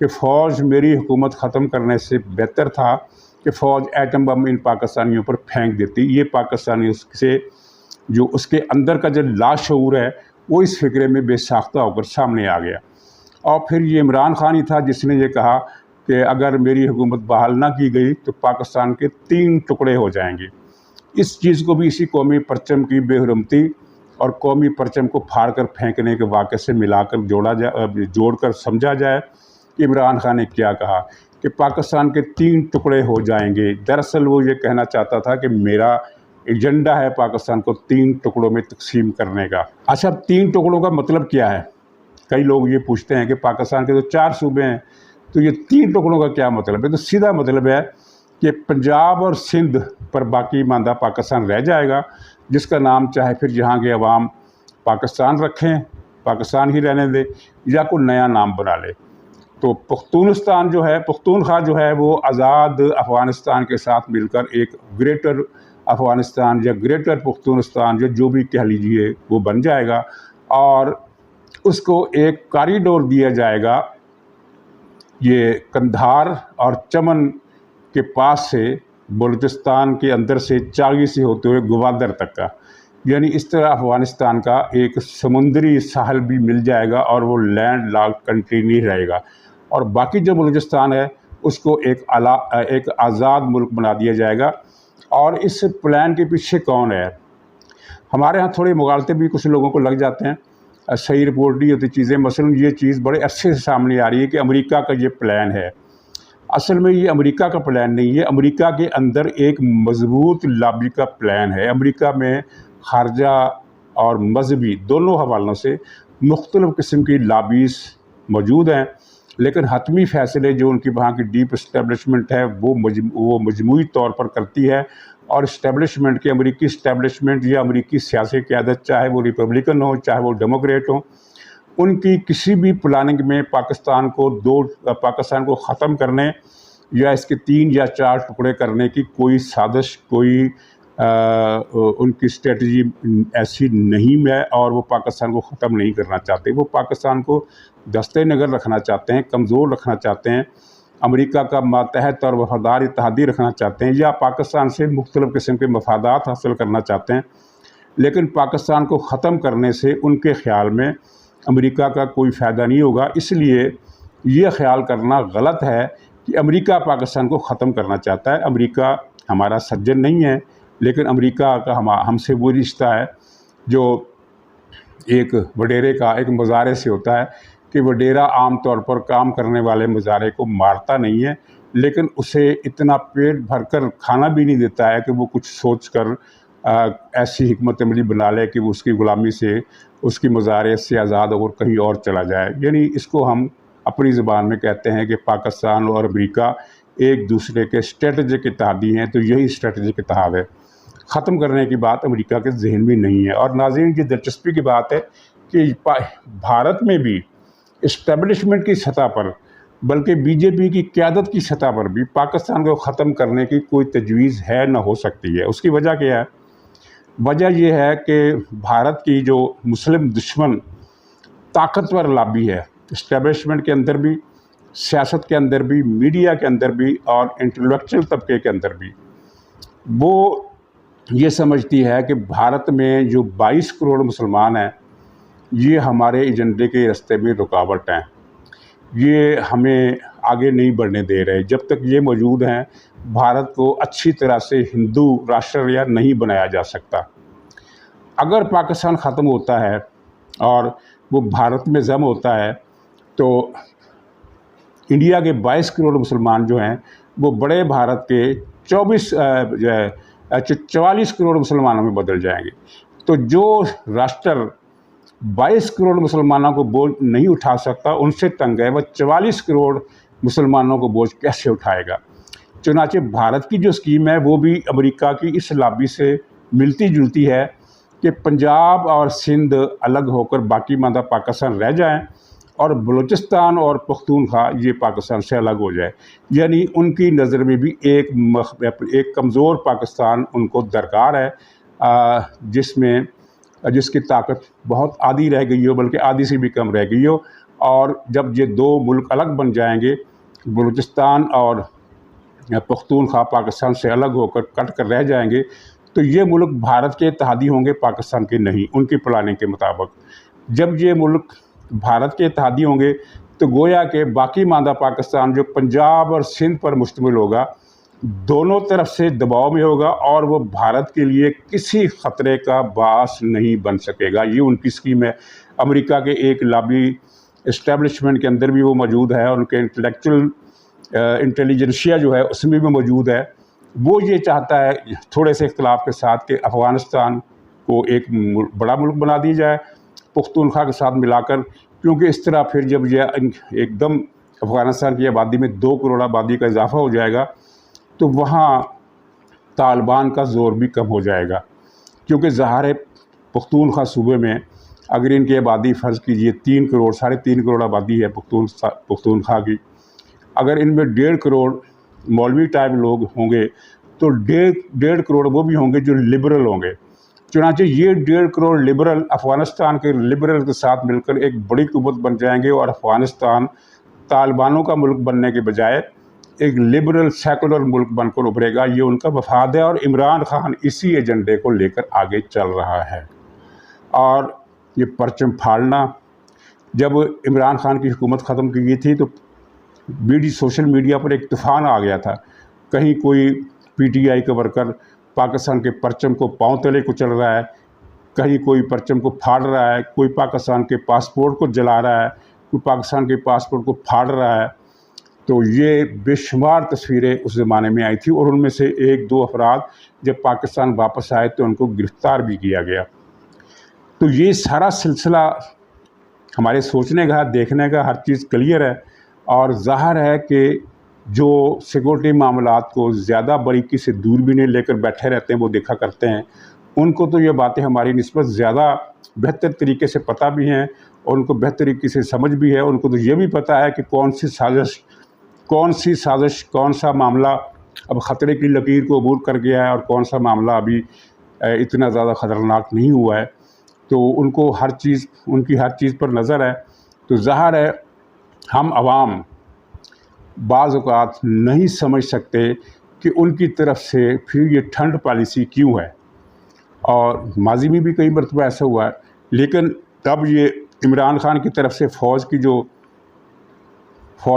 کہ فوج میری حکومت ختم کرنے سے بہتر تھا کہ فوج ایٹم بم ان پاکستانیوں پر پھینک دیتی۔ یہ پاکستانی اس کے اندر کا جو لاشعور ہے وہ اس فکرے میں بے ساختہ ہو کر سامنے آ گیا۔ اور پھر یہ عمران خان ہی تھا جس نے یہ کہا کہ اگر میری حکومت بحال نہ کی گئی تو پاکستان کے 3 ٹکڑے ہو جائیں گے۔ اس چیز کو بھی اسی قومی پرچم کی بے حرمتی اور قومی پرچم کو پھاڑ کر پھینکنے کے واقعے سے ملا کر جوڑ کر سمجھا جائے کہ عمران خان نے کیا کہا کہ پاکستان کے 3 ٹکڑے ہو جائیں گے۔ دراصل وہ یہ کہنا چاہتا تھا کہ میرا ایجنڈا ہے پاکستان کو 3 ٹکڑوں میں تقسیم کرنے کا۔ اچھا، 3 ٹکڑوں کا مطلب کیا ہے؟ کئی لوگ یہ پوچھتے ہیں کہ پاکستان کے تو 4 صوبے ہیں، تو یہ 3 ٹکڑوں کا کیا مطلب ہے؟ تو سیدھا مطلب ہے کہ پنجاب اور سندھ پر باقی ماندہ پاکستان رہ جائے گا، جس کا نام چاہے پھر یہاں کے عوام پاکستان رکھیں، پاکستان ہی رہنے دے، یا کوئی نیا نام بنا لے۔ تو پختونستان جو ہے، پختونخوا جو ہے، وہ آزاد افغانستان کے ساتھ مل کر ایک گریٹر افغانستان یا گریٹر پختونستان جو بھی کہہ لیجیے وہ بن جائے گا، اور اس کو ایک کاریڈور دیا جائے گا یہ قندھار اور چمن کے پاس سے بلوچستان کے اندر سے چاگی سے ہوتے ہوئے گوادر تک کا، یعنی اس طرح افغانستان کا ایک سمندری ساحل بھی مل جائے گا اور وہ لینڈ لاک کنٹری نہیں رہے گا، اور باقی جو بلوچستان ہے اس کو ایک آزاد ملک بنا دیا جائے گا۔ اور اس پلان کے پیچھے کون ہے؟ ہمارے ہاں تھوڑے مغالطے بھی کچھ لوگوں کو لگ جاتے ہیں، صحیح رپورٹ نہیں ہوتی چیزیں۔ مثلا یہ چیز بڑے عرصے سے سامنے آ رہی ہے کہ امریکہ کا یہ پلان ہے۔ اصل میں یہ امریکہ کا پلان نہیں ہے، امریکہ کے اندر ایک مضبوط لابی کا پلان ہے۔ امریکہ میں خارجہ اور مذہبی دونوں حوالوں سے مختلف قسم کی لابیز موجود ہیں، لیکن حتمی فیصلے جو ان کی وہاں کی ڈیپ اسٹیبلشمنٹ ہے وہ مجموعی طور پر کرتی ہے، اور اسٹیبلشمنٹ کی امریکی اسٹیبلشمنٹ یا امریکی سیاسی قیادت، چاہے وہ ریپبلکن ہو چاہے وہ ڈیموکریٹ ہوں، ان کی کسی بھی پلاننگ میں پاکستان کو ختم کرنے یا اس کے 3 یا 4 ٹکڑے کرنے کی کوئی سازش، کوئی ان کی اسٹریٹجی ایسی نہیں ہے، اور وہ پاکستان کو ختم نہیں کرنا چاہتے۔ وہ پاکستان کو دستے نگر رکھنا چاہتے ہیں، کمزور رکھنا چاہتے ہیں، امریکہ کا ماتحت اور وفادار اتحادی رکھنا چاہتے ہیں، یا پاکستان سے مختلف قسم کے مفادات حاصل کرنا چاہتے ہیں، لیکن پاکستان کو ختم کرنے سے ان کے خیال میں امریکہ کا کوئی فائدہ نہیں ہوگا۔ اس لیے یہ خیال کرنا غلط ہے کہ امریکہ پاکستان کو ختم کرنا چاہتا ہے۔ امریکہ ہمارا سجن نہیں ہے، لیکن امریکہ کا ہم سے وہ رشتہ ہے جو ایک وڈیرے کا ایک مظاہرے سے ہوتا ہے، کہ وڈیرا عام طور پر کام کرنے والے مظاہرے کو مارتا نہیں ہے، لیکن اسے اتنا پیٹ بھر کر کھانا بھی نہیں دیتا ہے کہ وہ کچھ سوچ کر ایسی حکمت عملی بنا لے کہ وہ اس کی غلامی سے، اس کی مظاہرے سے آزاد ہو کر کہیں اور چلا جائے۔ یعنی اس کو ہم اپنی زبان میں کہتے ہیں کہ پاکستان اور امریکہ ایک دوسرے کے اسٹریٹجک اتحادی ہیں، تو یہی اسٹریٹجک اتحاد ہے۔ ختم کرنے کی بات امریکہ کے ذہن میں نہیں ہے۔ اور ناظرین، یہ دلچسپی کی بات ہے کہ بھارت میں بھی اسٹیبلشمنٹ کی سطح پر، بلکہ بی جے پی کی قیادت کی سطح پر بھی پاکستان کو ختم کرنے کی کوئی تجویز ہے نہ ہو سکتی ہے۔ اس کی وجہ کیا ہے؟ وجہ یہ ہے کہ بھارت کی جو مسلم دشمن طاقتور لابی ہے، اسٹیبلشمنٹ کے اندر بھی، سیاست کے اندر بھی، میڈیا کے اندر بھی، اور انٹلیکچوئل طبقے کے اندر بھی، وہ یہ سمجھتی ہے کہ بھارت میں جو 22 کروڑ مسلمان ہیں، یہ ہمارے ایجنڈے کے راستے میں رکاوٹ ہیں، یہ ہمیں آگے نہیں بڑھنے دے رہے۔ جب تک یہ موجود ہیں، بھارت کو اچھی طرح سے ہندو راشٹر نہیں بنایا جا سکتا۔ اگر پاکستان ختم ہوتا ہے اور وہ بھارت میں ضم ہوتا ہے، تو انڈیا کے 22 کروڑ مسلمان جو ہیں وہ بڑے بھارت کے 44 کروڑ مسلمانوں میں بدل جائیں گے۔ تو جو راشٹر 22 کروڑ مسلمانوں کو بوجھ نہیں اٹھا سکتا، ان سے تنگ ہے، وہ 44 کروڑ مسلمانوں کو بوجھ کیسے اٹھائے گا؟ چنانچہ بھارت کی جو اسکیم ہے وہ بھی امریکہ کی اس لابی سے ملتی جلتی ہے کہ پنجاب اور سندھ الگ ہو کر باقی ماندہ پاکستان رہ جائیں، اور بلوچستان اور پختونخوا یہ پاکستان سے الگ ہو جائے۔ یعنی ان کی نظر میں بھی ایک کمزور پاکستان ان کو درکار ہے، جس کی طاقت بہت آدھی رہ گئی ہو، بلکہ آدھی سے بھی کم رہ گئی ہو، اور جب یہ دو ملک الگ بن جائیں گے، بلوچستان اور پختونخوا پاکستان سے الگ ہو کر کٹ کر رہ جائیں گے، تو یہ ملک بھارت کے اتحادی ہوں گے، پاکستان کے نہیں، ان کی پلاننگ کے مطابق۔ جب یہ ملک بھارت کے اتحادی ہوں گے تو گویا کہ باقی ماندہ پاکستان جو پنجاب اور سندھ پر مشتمل ہوگا، دونوں طرف سے دباؤ میں ہوگا اور وہ بھارت کے لیے کسی خطرے کا باعث نہیں بن سکے گا۔ یہ ان کی اسکیم ہے۔ امریکہ کے ایک لابی اسٹیبلشمنٹ کے اندر بھی وہ موجود ہے، ان کے انٹیلیجنسیا جو ہے اس میں بھی موجود ہے۔ وہ یہ چاہتا ہے تھوڑے سے اختلاف کے ساتھ کہ افغانستان کو ایک بڑا ملک بنا دی جائے پختونخوا کے ساتھ ملا کر، کیونکہ اس طرح پھر جب یہ ایک دم افغانستان کی آبادی میں 2 کروڑ آبادی کا اضافہ ہو جائے گا تو وہاں طالبان کا زور بھی کم ہو جائے گا، کیونکہ ظاہر ہے پختونخوا صوبے میں اگر ان کی آبادی فرض کیجئے 3 کروڑ 3.5 کروڑ آبادی ہے پختونخوا کی، اگر ان میں 1.5 کروڑ مولوی ٹائپ لوگ ہوں گے تو 1.5 کروڑ وہ بھی ہوں گے جو لبرل ہوں گے۔ چنانچہ یہ 1.5 کروڑ لبرل افغانستان کے لبرل کے ساتھ مل کر ایک بڑی قوت بن جائیں گے، اور افغانستان طالبانوں کا ملک بننے کے بجائے ایک لبرل سیکولر ملک بن کر ابھرے گا۔ یہ ان کا مفاد ہے، اور عمران خان اسی ایجنڈے کو لے کر آگے چل رہا ہے۔ اور یہ پرچم پھاڑنا، جب عمران خان کی حکومت ختم کی گئی تھی تو سوشل میڈیا پر ایک طوفان آ گیا تھا، کہیں کوئی پی ٹی آئی کا ورکر پاکستان کے پرچم کو پاؤں تلے کچل رہا ہے، کہیں کوئی پرچم کو پھاڑ رہا ہے، کوئی پاکستان کے پاسپورٹ کو جلا رہا ہے، کوئی پاکستان کے پاسپورٹ کو پھاڑ رہا ہے۔ تو یہ بے شمار تصویریں اس زمانے میں آئی تھی، اور ان میں سے 1-2 افراد جب پاکستان واپس آئے تو ان کو گرفتار بھی کیا گیا۔ تو یہ سارا سلسلہ ہمارے سوچنے کا، دیکھنے کا، ہر چیز کلیئر ہے، اور ظاہر ہے کہ جو سیکورٹی معاملات کو زیادہ باریکی سے دور بھی نہیں لے کر بیٹھے رہتے ہیں، وہ دیکھا کرتے ہیں، ان کو تو یہ باتیں ہماری نسبت زیادہ بہتر طریقے سے پتہ بھی ہیں، اور ان کو بہتر طریقے سے سمجھ بھی ہے۔ ان کو تو یہ بھی پتہ ہے کہ کون سی سازش کون سا معاملہ اب خطرے کی لکیر کو عبور کر گیا ہے، اور کون سا معاملہ ابھی اتنا زیادہ خطرناک نہیں ہوا ہے۔ تو ان کو ان کی ہر چیز پر نظر ہے۔ تو ظاہر ہے ہم عوام بعض اوقات نہیں سمجھ سکتے کہ ان کی طرف سے پھر یہ ٹھنڈ پالیسی کیوں ہے، اور ماضی میں بھی کئی مرتبہ ایسا ہوا ہے، لیکن تب یہ عمران خان کی طرف سے فوج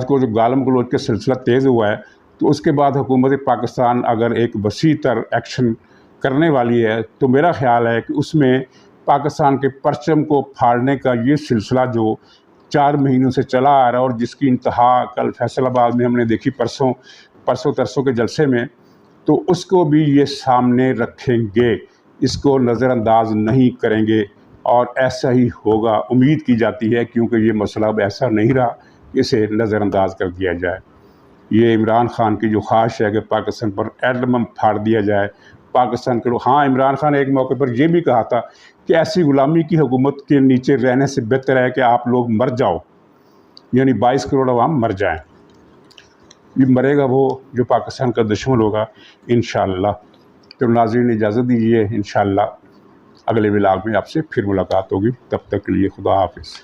کو جو گالم گلوچ کا سلسلہ تیز ہوا ہے، تو اس کے بعد حکومت پاکستان اگر ایک وسیع تر ایکشن کرنے والی ہے تو میرا خیال ہے کہ اس میں پاکستان کے پرچم کو پھاڑنے کا یہ سلسلہ جو 4 مہینوں سے چلا آ رہا ہے، اور جس کی انتہا کل فیصل آباد میں ہم نے دیکھی پرسوں ترسوں کے جلسے میں، تو اس کو بھی یہ سامنے رکھیں گے، اس کو نظر انداز نہیں کریں گے، اور ایسا ہی ہوگا، امید کی جاتی ہے، کیونکہ یہ مسئلہ اب ایسا نہیں رہا کہ اسے نظر انداز کر دیا جائے۔ یہ عمران خان کی جو خواہش ہے کہ پاکستان پر ایٹم پھاڑ دیا جائے، پاکستان کے ہاں، عمران خان نے ایک موقع پر یہ بھی کہا تھا کہ ایسی غلامی کی حکومت کے نیچے رہنے سے بہتر ہے کہ آپ لوگ مر جاؤ، یعنی 22 کروڑ عوام مر جائیں۔ یہ مرے گا وہ جو پاکستان کا دشمن ہوگا انشاءاللہ۔ تو ناظرین اجازت دیجیے، انشاءاللہ اگلے ولاگ میں آپ سے پھر ملاقات ہوگی، تب تک کے لیے خدا حافظ۔